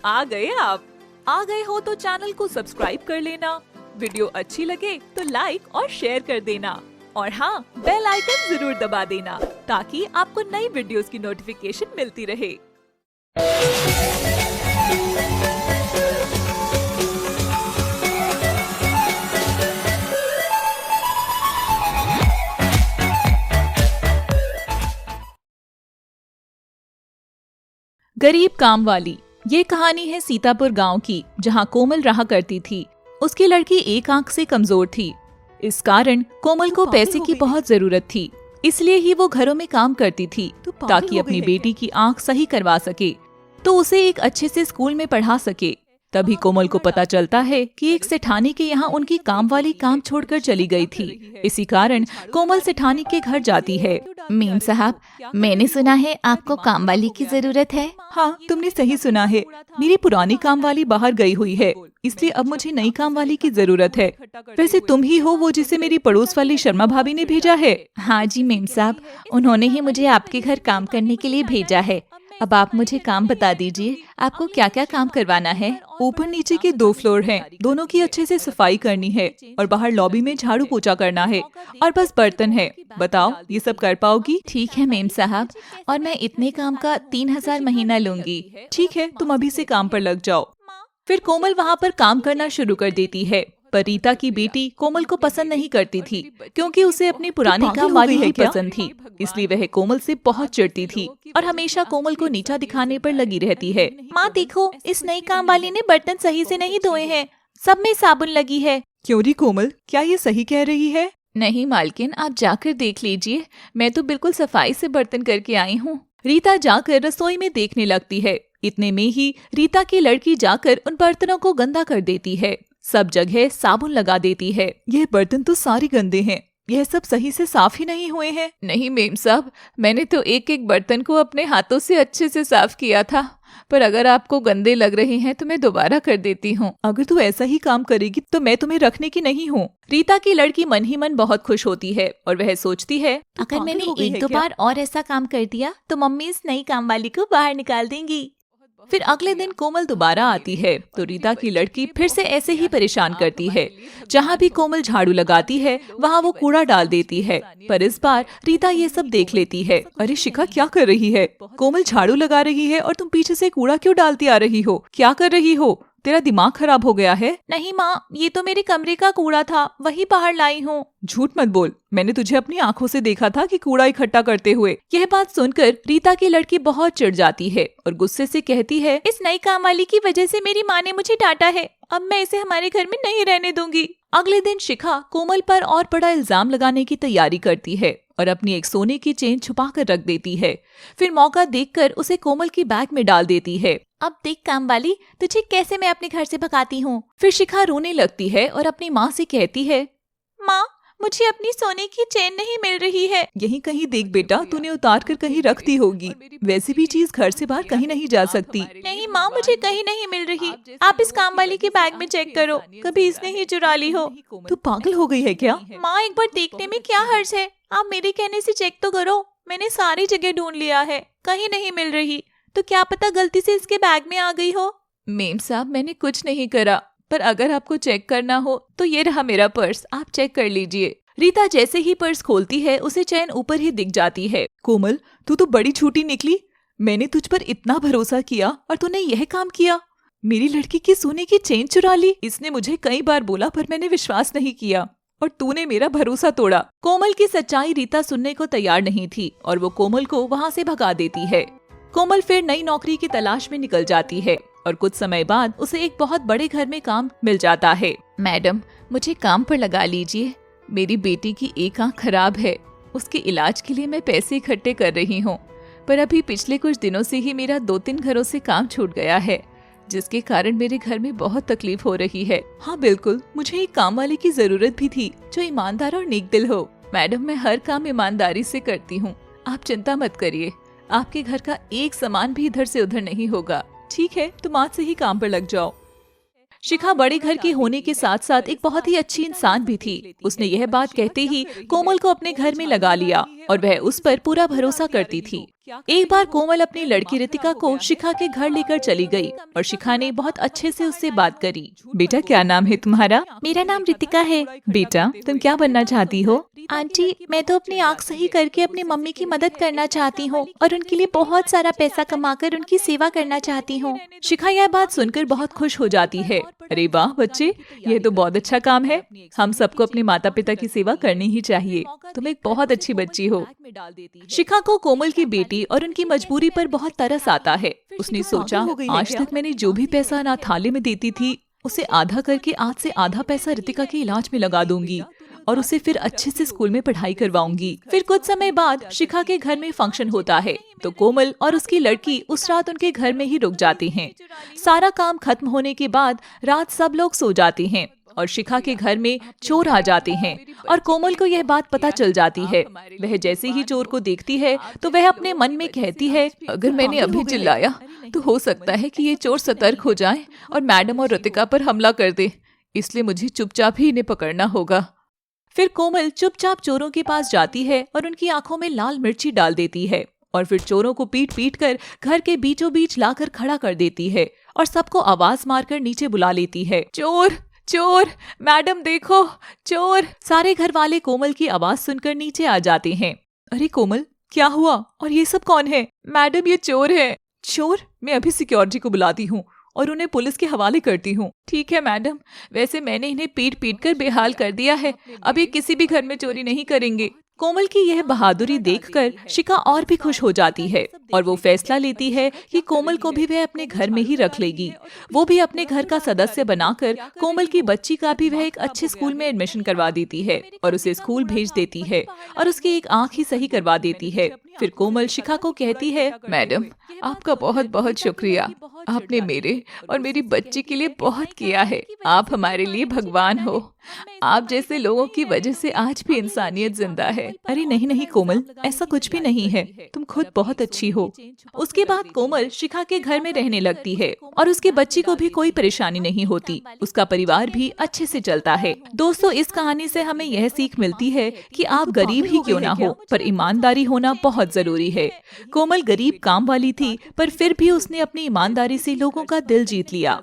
आ गए आप। आ गए हो तो चैनल को सब्सक्राइब कर लेना, वीडियो अच्छी लगे तो लाइक और शेयर कर देना और हाँ, बेल आइकन जरूर दबा देना ताकि आपको नई वीडियोस की नोटिफिकेशन मिलती रहे। गरीब काम वाली। ये कहानी है सीतापुर गांव की, जहां कोमल रहा करती थी। उसकी लड़की एक आंख से कमजोर थी। इस कारण कोमल को पैसे की बहुत जरूरत थी, इसलिए ही वो घरों में काम करती थी ताकि अपनी बेटी की आंख सही करवा सके तो उसे एक अच्छे से स्कूल में पढ़ा सके। तभी कोमल को पता चलता है कि एक सेठानी के यहाँ उनकी काम वाली काम छोड़कर चली गई थी। इसी कारण कोमल सेठानी के घर जाती है। मेम साहब, मैंने सुना है आपको काम वाली की जरूरत है। हाँ, तुमने सही सुना है। मेरी पुरानी काम वाली बाहर गई हुई है, इसलिए अब मुझे नई काम वाली की जरूरत है। वैसे तुम ही हो वो जिसे मेरी पड़ोस वाली शर्मा भाभी ने भेजा है। हाँ जी मेम साहब, उन्होंने ही मुझे आपके घर काम करने के लिए भेजा है। अब आप मुझे काम बता दीजिए, आपको क्या क्या काम करवाना है। ऊपर नीचे के 2 फ्लोर हैं, दोनों की अच्छे से सफाई करनी है और बाहर लॉबी में झाड़ू पोछा करना है और बस बर्तन है। बताओ, ये सब कर पाओगी? ठीक है मेम साहब, और मैं इतने काम का 3000 महीना लूंगी। ठीक है, तुम अभी से काम पर लग जाओ। फिर कोमल वहाँ पर काम करना शुरू कर देती है। पर रीता की बेटी कोमल को पसंद नहीं करती थी, क्योंकि उसे अपनी पुरानी काम वाली ही पसंद थी। इसलिए वह कोमल से बहुत चिढ़ती थी और हमेशा कोमल को नीचा दिखाने पर लगी रहती है। माँ देखो, इस नई काम वाली ने बर्तन सही से नहीं धोए हैं, सब में साबुन लगी है। क्यों री कोमल, क्या ये सही कह रही है? नहीं मालकिन, आप जाकर देख लीजिए, मैं तो बिल्कुल सफाई से बर्तन करके आई हूँ। रीता जाकर रसोई में देखने लगती है। इतने में ही रीता की लड़की जाकर उन बर्तनों को गंदा कर देती है। सब जगह साबुन लगा देती है। यह बर्तन तो सारे गंदे हैं, यह सब सही से साफ ही नहीं हुए हैं। नहीं मेम साहब, मैंने तो एक एक बर्तन को अपने हाथों से अच्छे से साफ किया था, पर अगर आपको गंदे लग रहे हैं तो मैं दोबारा कर देती हूँ। अगर तू ऐसा ही काम करेगी तो मैं तुम्हें रखने की नहीं हूँ। रीता की लड़की मन ही मन बहुत खुश होती है और वह सोचती है, अगर मैंने 1-2 बार और ऐसा काम कर दिया तो मम्मी इस नई काम वाली को बाहर निकाल देंगी। फिर अगले दिन कोमल दोबारा आती है तो रीता की लड़की फिर से ऐसे ही परेशान करती है। जहाँ भी कोमल झाड़ू लगाती है वहाँ वो कूड़ा डाल देती है। पर इस बार रीता ये सब देख लेती है। अरे शिखा, क्या कर रही है? कोमल झाड़ू लगा रही है और तुम पीछे से कूड़ा क्यों डालती आ रही हो? क्या कर रही हो? तेरा दिमाग खराब हो गया है? नहीं माँ, ये तो मेरे कमरे का कूड़ा था, वही बाहर लाई हूँ। झूठ मत बोल, मैंने तुझे अपनी आंखों से देखा था कि कूड़ा इकट्ठा करते हुए। यह बात सुनकर रीता की लड़की बहुत चिढ़ जाती है और गुस्से से कहती है, इस नई काम वाली की वजह से मेरी माँ ने मुझे डांटा है, अब मैं इसे हमारे घर में नहीं रहने दूंगी। अगले दिन शिखा कोमल पर और बड़ा इल्जाम लगाने की तैयारी करती है और अपनी एक सोने की चेन छुपा कर रख देती है। फिर मौका देखकर उसे कोमल की बैग में डाल देती है। अब देख काम वाली, तुझे कैसे मैं अपने घर से भगाती हूँ। फिर शिखा रोने लगती है और अपनी माँ से कहती है, माँ, मुझे अपनी सोने की चेन नहीं मिल रही है। यहीं कहीं देख बेटा, तूने उतार कर कहीं रख दी होगी। वैसे भी चीज घर से बाहर कहीं नहीं जा सकती। नहीं माँ, मुझे कहीं नहीं मिल रही। आप इस काम वाली के बैग में चेक करो, कभी इसने ही चुरा ली हो। तू पागल हो गई है क्या? माँ, एक बार देखने में क्या हर्ज है, आप मेरे कहने से चेक तो करो। मैंने सारी जगह ढूंढ लिया है, कहीं नहीं मिल रही, तो क्या पता गलती से इसके बैग में आ गई हो। मेम साहब, मैंने कुछ नहीं करा, पर अगर आपको चेक करना हो तो ये रहा मेरा पर्स, आप चेक कर लीजिए। रीता जैसे ही पर्स खोलती है उसे चैन ऊपर ही दिख जाती है। कोमल, तू तो बड़ी झूठी निकली। मैंने तुझ पर इतना भरोसा किया और तूने यह काम किया। मेरी लड़की की सोने की चेन चुरा ली। इसने मुझे कई बार बोला पर मैंने विश्वास नहीं किया और तूने मेरा भरोसा तोड़ा। कोमल की सच्चाई रीता सुनने को तैयार नहीं थी और वो कोमल को वहाँ से भगा देती है। कोमल फिर नई नौकरी की तलाश में निकल जाती है और कुछ समय बाद उसे एक बहुत बड़े घर में काम मिल जाता है। मैडम, मुझे काम पर लगा लीजिए। मेरी बेटी की एक आंख खराब है, उसके इलाज के लिए मैं पैसे इकट्ठे कर रही हूँ, पर अभी पिछले कुछ दिनों से ही मेरा 2-3 घरों से काम छूट गया है, जिसके कारण मेरे घर में बहुत तकलीफ हो रही है। हाँ बिल्कुल, मुझे एक काम वाले की जरूरत भी थी जो ईमानदार और नेक दिल हो। मैडम, मैं हर काम ईमानदारी से करती हूँ, आप चिंता मत करिए। आपके घर का एक सामान भी इधर से उधर नहीं होगा। ठीक है, तुम आज से ही काम पर लग जाओ। शिखा बड़े घर की होने के साथ साथ एक बहुत ही अच्छी इंसान भी थी। उसने यह बात कहते ही कोमल को अपने घर में लगा लिया और वह उस पर पूरा भरोसा करती थी। एक बार कोमल अपनी लड़की रितिका को शिखा के घर लेकर चली गई और शिखा ने बहुत अच्छे से उससे बात करी। बेटा क्या नाम है तुम्हारा? मेरा नाम रितिका है। बेटा तुम क्या बनना चाहती हो? आंटी मैं तो अपनी आँख सही करके अपनी मम्मी की मदद करना चाहती हूँ और उनके लिए बहुत सारा पैसा कमाकर उनकी सेवा करना चाहती हूँ। शिखा यह बात सुनकर बहुत खुश हो जाती है। अरे वाह बच्चे, यह तो बहुत अच्छा काम है। हम सबको अपने माता पिता की सेवा करनी ही चाहिए। तुम एक बहुत अच्छी बच्ची हो। शिखा को कोमल की बेटी और उनकी मजबूरी पर बहुत तरस आता है। उसने सोचा आज तक मैंने जो भी पैसा अनाथालय में देती थी उसे आधा करके आज से आधा पैसा रितिका के इलाज में लगा दूंगी और उसे फिर अच्छे से स्कूल में पढ़ाई करवाऊंगी। फिर कुछ समय बाद शिखा के घर में फंक्शन होता है तो कोमल और उसकी लड़की उस रात उनके घर में ही रुक जाती हैं। सारा काम खत्म होने के बाद रात सब लोग सो जाते हैं और शिखा के घर में चोर आ जाते हैं और कोमल को यह बात पता चल जाती है। वह जैसे ही चोर को देखती है तो वह अपने मन में कहती है अगर मैंने अभी चिल्लाया तो हो सकता है कि ये चोर सतर्क हो जाए और मैडम और रितिका पर हमला कर दे, इसलिए मुझे चुपचाप ही इन्हें पकड़ना होगा। फिर कोमल चुपचाप चोरों के पास जाती है और उनकी आंखों में लाल मिर्ची डाल देती है और फिर चोरों को पीट पीट कर घर के बीचों बीच लाकर खड़ा कर देती है और सबको आवाज मारकर नीचे बुला लेती है। चोर चोर, मैडम देखो चोर। सारे घर वाले कोमल की आवाज सुनकर नीचे आ जाते हैं। अरे कोमल क्या हुआ और ये सब कौन है? मैडम ये चोर है। चोर? मैं अभी सिक्योरिटी को बुलाती हूँ और उन्हें पुलिस के हवाले करती हूँ। ठीक है मैडम, वैसे मैंने इन्हें पीट पीट कर बेहाल कर दिया है, अब ये किसी भी घर में चोरी नहीं करेंगे। कोमल की यह बहादुरी देखकर शिखा और भी खुश हो जाती है और वो फैसला लेती है कि कोमल को भी वह अपने घर में ही रख लेगी। वो भी अपने घर का सदस्य बनाकर कोमल की बच्ची का भी वह एक अच्छे स्कूल में एडमिशन करवा देती है और उसे स्कूल भेज देती है और उसकी एक आंख ही सही करवा देती है। फिर कोमल शिखा को कहती है मैडम आपका बहुत बहुत शुक्रिया, आपने मेरे और मेरी बच्ची के लिए बहुत किया है। आप हमारे लिए भगवान हो। आप जैसे लोगों की वजह से आज भी इंसानियत जिंदा है। अरे नहीं नहीं कोमल, ऐसा कुछ भी नहीं है, तुम खुद बहुत अच्छी हो। उसके बाद कोमल शिखा के घर में रहने लगती है और उसके बच्ची को भी कोई परेशानी नहीं होती। उसका परिवार भी अच्छे से चलता है। दोस्तों इस कहानी से हमें यह सीख मिलती है कि आप गरीब ही क्यों ना हो पर ईमानदारी होना बहुत जरूरी है। कोमल गरीब काम वाली थी पर फिर भी उसने अपनी ईमानदारी से लोगों का दिल जीत लिया।